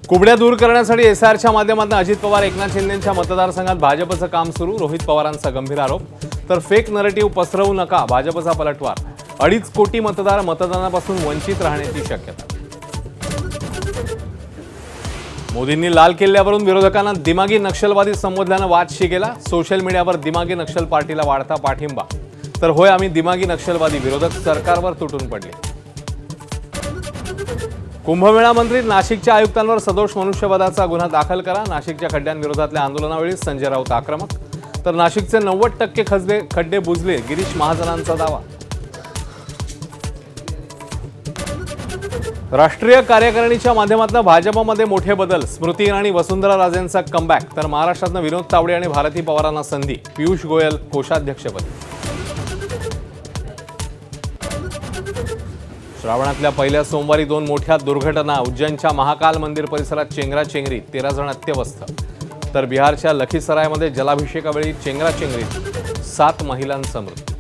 कुबड्या दूर करण्यासाठी एसआरच्या माध्यमातून अजित पवार एकनाथ शिंदेंच्या मतदारसंघात भाजपचं काम सुरू. रोहित पवारांचा गंभीर आरोप. तर फेक नरेटिव्ह पसरवू नका, भाजपचा पलटवार. 2.5 कोटी मतदार मतदानापासून वंचित राहण्याची शक्यता. मोदींनी लाल किल्ल्यावरून विरोधकांना दिमागी नक्षलवादी संबोधल्यानं वाद शिगेला. सोशल मीडियावर दिमागी नक्षल पार्टीला वाढता पाठिंबा. तर होय, आम्ही दिमागी नक्षलवादी, विरोधक सरकारवर तुटून पडले. कुंभमेळा मंत्री नाशिकच्या आयुक्तांवर सदोष मनुष्यवधाचा गुन्हा दाखल करा. नाशिकच्या खड्ड्यांविरोधातल्या आंदोलनावेळी संजय राऊत आक्रमक. तर नाशिकचे 90% खड्डे बुजले, गिरीश महाजनांचा दावा. राष्ट्रीय कार्यकारिणीच्या माध्यमातून भाजपमध्ये मोठे बदल. स्मृती इराणी, वसुंधरा राजेंचा कमबॅक. तर महाराष्ट्रातनं विनोद तावडे आणि भारती पवारांना संधी. पियुष गोयल कोषाध्यक्षपदी. श्रावणातल्या पहिल्या सोमवारी 2 मोठ्या दुर्घटना. उज्जैनच्या महाकाल मंदिर परिसरात चेंगराचेंगरी, 13 जण अत्यवस्थ. तर बिहारच्या लखीसरायमध्ये जलाभिषेकावेळी चेंगराचेंगरीत 7 महिलांचा मृत्यू.